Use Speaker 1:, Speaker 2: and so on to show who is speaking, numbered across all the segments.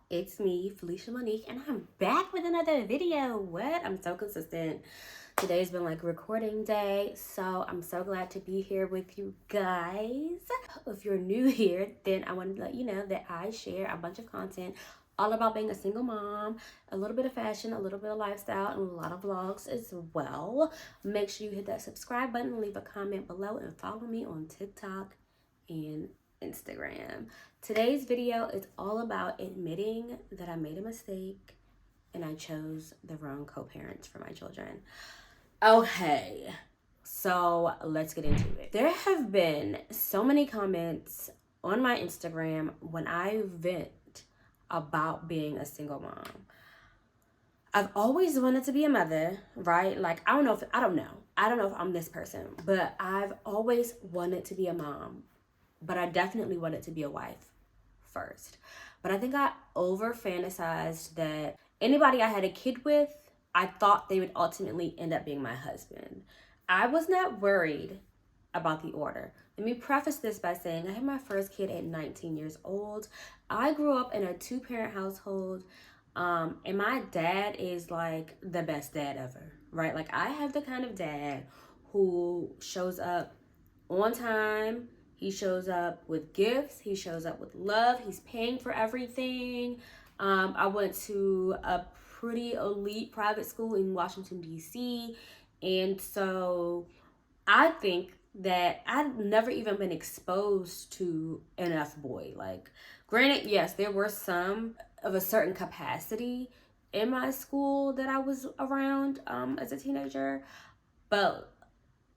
Speaker 1: It's me, Felicia Monique, and I'm back with another video. What? I'm so consistent. Today's been like recording day, so I'm so glad to be here with you guys. If you're new here, then I want to let you know that I share a bunch of content all about being a single mom, a little bit of fashion, a little bit of lifestyle, and a lot of vlogs as well. Make sure you hit that subscribe button, leave a comment below, and follow me on TikTok and Instagram. Today's video is all about admitting that I made a mistake and I chose the wrong co-parents for my children. Okay, so let's get into it. There have been so many comments on my Instagram when I vent about being a single mom. I've always wanted to be a mother, right? Like, I don't know if I'm this person, but I've always wanted to be a mom. But I definitely wanted to be a wife first. But I think I over fantasized that anybody I had a kid with, I thought they would ultimately end up being my husband. I was not worried about the order. Let me preface this by saying I had my first kid at 19 years old. I grew up in a 2-parent household, and my dad is like the best dad ever, right? Like, I have the kind of dad who shows up on time. He shows up with gifts. He shows up with love. He's paying for everything. I went to a pretty elite private school in Washington, D.C. And so I think that I've never even been exposed to an F-boy. Like, granted, yes, there were some of a certain capacity in my school that I was around as a teenager. But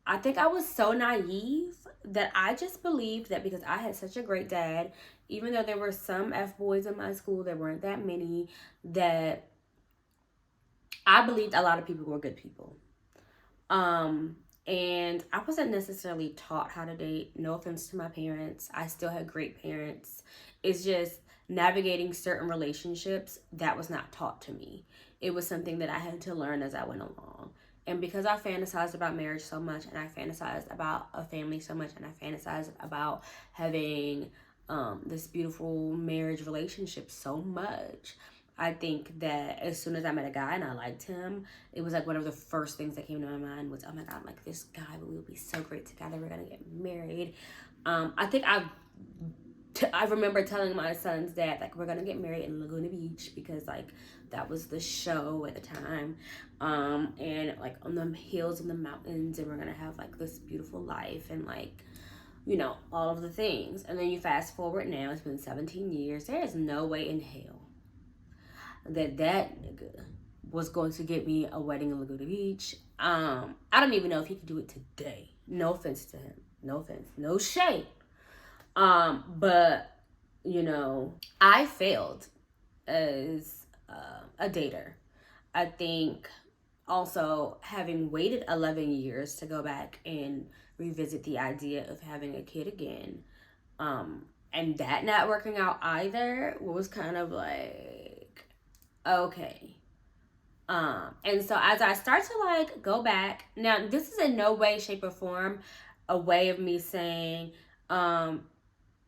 Speaker 1: I think I was so naive that I just believed that because I had such a great dad, even though there were some F-boys in my school, there weren't that many, that I believed a lot of people were good people. And I wasn't necessarily taught how to date. No offense to my parents. I still had great parents. It's just navigating certain relationships that was not taught to me. It was something that I had to learn as I went along. And because I fantasized about marriage so much, and I fantasized about a family so much, and I fantasized about having this beautiful marriage relationship so much, I think that as soon as I met a guy and I liked him, it was like one of the first things that came to my mind was, oh my God, like this guy, we will be so great together. We're going to get married. I think I remember telling my son's dad, like, we're going to get married in Laguna Beach because, like, that was the show at the time. And, like, on the hills and the mountains, and we're going to have, like, this beautiful life and, like, you know, all of the things. And then you fast forward now, it's been 17 years. There is no way in hell that nigga was going to get me a wedding in Laguna Beach. I don't even know if he could do it today. No offense to him. No offense. No shade. But, you know, I failed as a dater. I think also having waited 11 years to go back and revisit the idea of having a kid again, and that not working out either was kind of like, okay. And so as I start to like go back, now this is in no way, shape, or form a way of me saying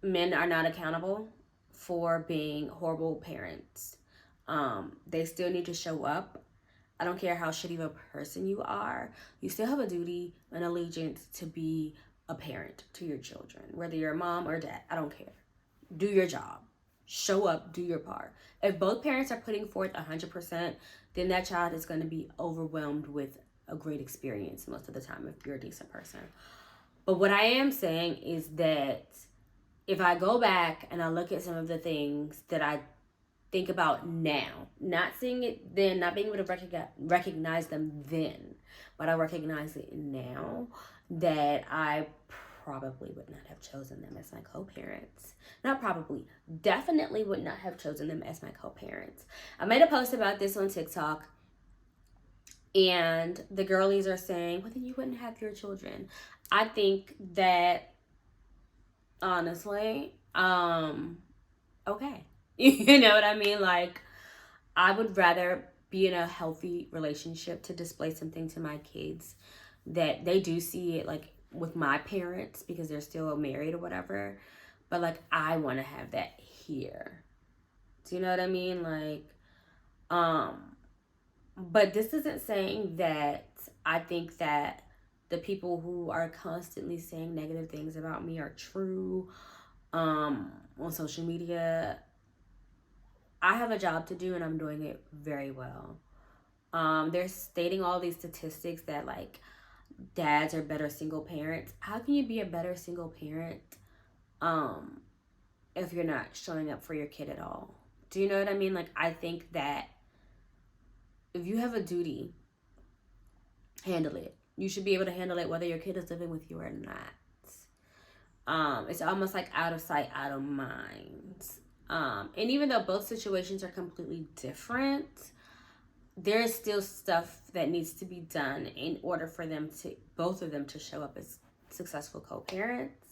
Speaker 1: men are not accountable for being horrible parents. They still need to show up. I don't care how shitty of a person you are. You still have a duty and allegiance to be a parent to your children, whether you're a mom or dad. I don't care. Do your job. Show up, do your part. If both parents are putting forth 100%, then that child is going to be overwhelmed with a great experience most of the time if you're a decent person. But what I am saying is that if I go back and I look at some of the things that I think about now, not seeing it then, not being able to recognize them then, but I recognize it now, that I probably would not have chosen them as my co-parents. Not probably, definitely would not have chosen them as my co-parents. I made a post about this on TikTok, and the girlies are saying, well, then you wouldn't have your children. I think that, honestly, okay. You know what I mean? Like, I would rather be in a healthy relationship to display something to my kids that they do see it, like, with my parents because they're still married or whatever. But, like, I want to have that here. Do you know what I mean? Like, but this isn't saying that I think that the people who are constantly saying negative things about me are true on social media. I have a job to do and I'm doing it very well. They're stating all these statistics that like dads are better single parents. How can you be a better single parent um if you're not showing up for your kid at all? Do you know what I mean? Like, I think that if you have a duty, handle it. You should be able to handle it whether your kid is living with you or not. It's almost like out of sight, out of mind. And even though both situations are completely different, there is still stuff that needs to be done in order for them to, both of them, to show up as successful co-parents.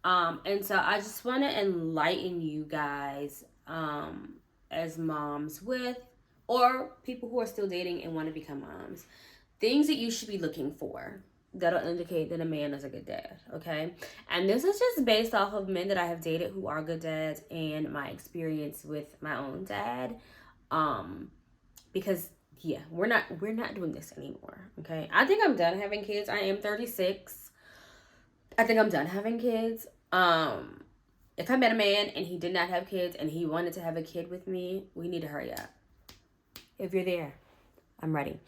Speaker 1: And so I just want to enlighten you guys as moms with, or people who are still dating and want to become moms, things that you should be looking for that'll indicate that a man is a good dad, okay? And this is just based off of men that I have dated who are good dads and my experience with my own dad. Because yeah, we're not doing this anymore, okay? I think I'm done having kids. I am 36. I think I'm done having kids. If I met a man and he did not have kids and he wanted to have a kid with me, we need to hurry up. If you're there, I'm ready.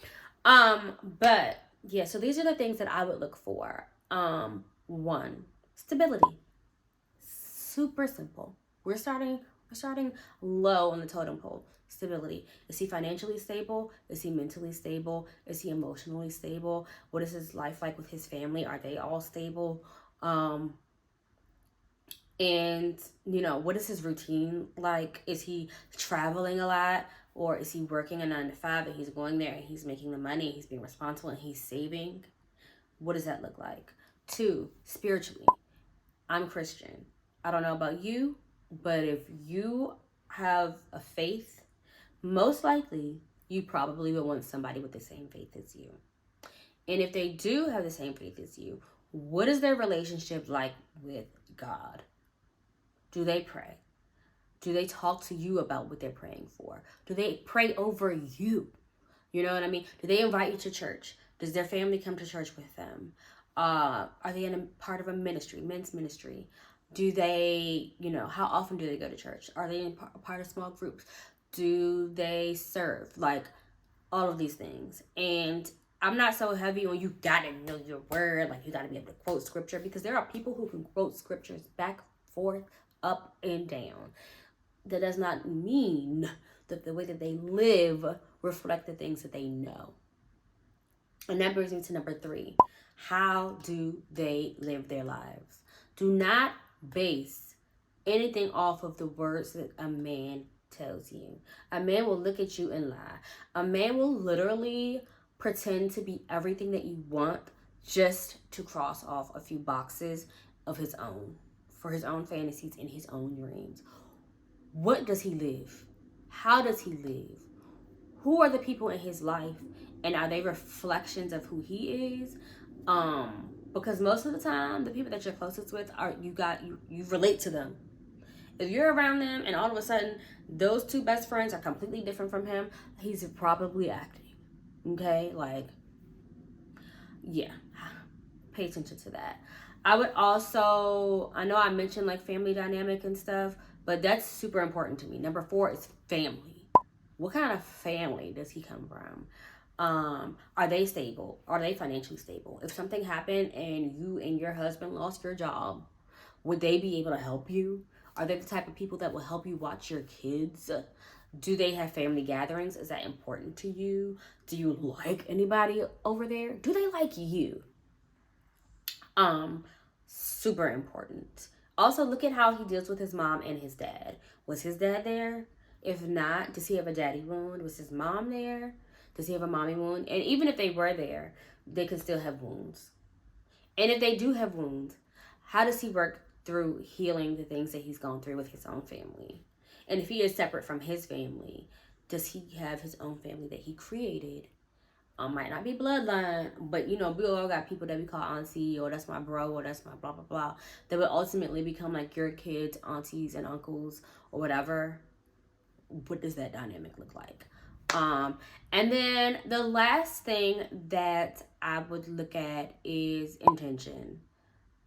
Speaker 1: But yeah, so these are the things that I would look for. One, stability. Super simple. We're starting low on the totem pole. Stability. Is he financially stable? Is he mentally stable? Is he emotionally stable? What is his life like with his family? Are they all stable? And you know, what is his routine like? Is he traveling a lot? Or is he working a 9 to 5 and he's going there and he's making the money, he's being responsible and he's saving? What does that look like? 2, spiritually. I'm Christian. I don't know about you, but if you have a faith, most likely you probably will want somebody with the same faith as you. And if they do have the same faith as you, what is their relationship like with God? Do they pray? Do they talk to you about what they're praying for? Do they pray over you? You know what I mean? Do they invite you to church? Does their family come to church with them? Are they in a part of a ministry, men's ministry? Do they, you know, how often do they go to church? Are they in part of small groups? Do they serve? Like, all of these things. And I'm not so heavy on you gotta know your word, like you gotta be able to quote scripture, because there are people who can quote scriptures back, forth, up, and down. That does not mean that the way that they live reflect the things that they know. And that brings me to number 3. How do they live their lives? Do not base anything off of the words that a man tells you. A man will look at you and lie. A man will literally pretend to be everything that you want just to cross off a few boxes of his own, for his own fantasies and his own dreams. What does he live? How does he live? Who are the people in his life? And are they reflections of who he is? Because most of the time, the people that you're closest with are you relate to them. If you're around them and all of a sudden those 2 best friends are completely different from him, he's probably acting. Okay? Like, yeah. Pay attention to that. I would also, I know I mentioned like family dynamic and stuff, but that's super important to me. Number 4 is family. What kind of family does he come from? Are they stable? Are they financially stable? If something happened and you and your husband lost your job, would they be able to help you? Are they the type of people that will help you watch your kids? Do they have family gatherings? Is that important to you? Do you like anybody over there? Do they like you? Super important. Also, look at how he deals with his mom and his dad. Was his dad there? If not, does he have a daddy wound? Was his mom there? Does he have a mommy wound? And even if they were there, they could still have wounds. And if they do have wounds, how does he work through healing the things that he's gone through with his own family? And if he is separate from his family, does he have his own family that he created? Might not be bloodline, but you know, we all got people that we call auntie, or that's my bro, or that's my blah blah blah, that will ultimately become like your kids' aunties and uncles or whatever. what does that dynamic look like? And then the last thing that I would look at is intention.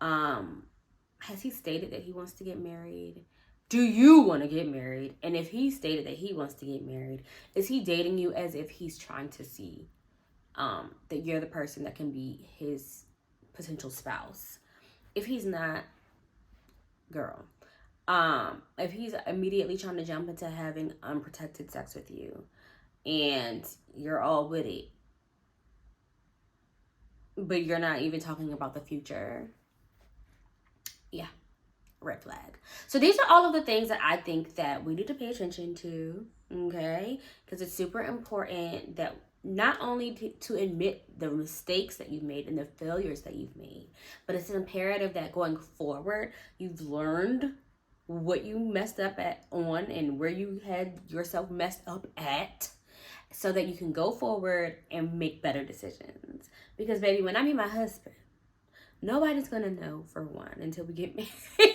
Speaker 1: Has he stated that he wants to get married? Do you want to get married? And if he stated that he wants to get married, is he dating you as if he's trying to see that you're the person that can be his potential spouse? If he's not, girl, if he's immediately trying to jump into having unprotected sex with you and you're all with it, but you're not even talking about the future, yeah, red flag. So these are all of the things that I think that we need to pay attention to, okay? Because it's super important that not only to admit the mistakes that you've made and the failures that you've made, but it's imperative that going forward, you've learned what you messed up on and where you had yourself messed up at, so that you can go forward and make better decisions. Because baby, when I meet my husband, nobody's gonna know, for one, until we get married.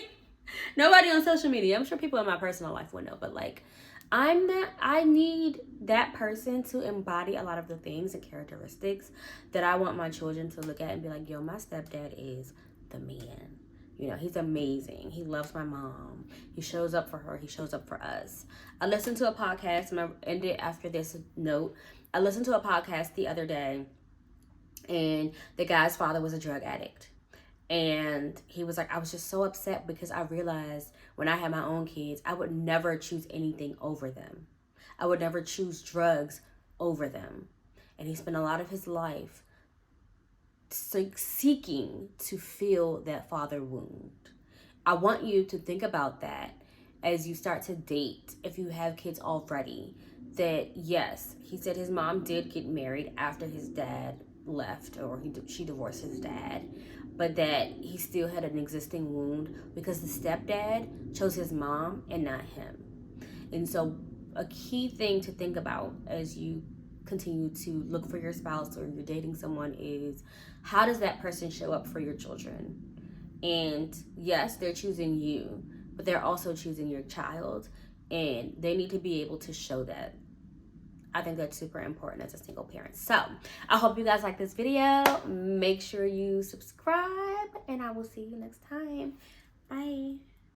Speaker 1: Nobody on social media. I'm sure people in my personal life would know, but like, I need that person to embody a lot of the things and characteristics that I want my children to look at and be like, yo, my stepdad is the man. You know, he's amazing. He loves my mom. He shows up for her. He shows up for us. I listened to a podcast, and I ended after this note. I listened to a podcast the other day, and the guy's father was a drug addict. And he was like, I was just so upset because I realized when I had my own kids, I would never choose anything over them. I would never choose drugs over them. And he spent a lot of his life seeking to fill that father wound. I want you to think about that as you start to date, if you have kids already, that yes, he said his mom did get married after his dad left, or she divorced his dad, but that he still had an existing wound because the stepdad chose his mom and not him. And so a key thing to think about as you continue to look for your spouse or you're dating someone is, how does that person show up for your children? And yes, they're choosing you, but they're also choosing your child, and they need to be able to show that. I think that's super important as a single parent. So I hope you guys like this video. Make sure you subscribe, and I will see you next time. Bye.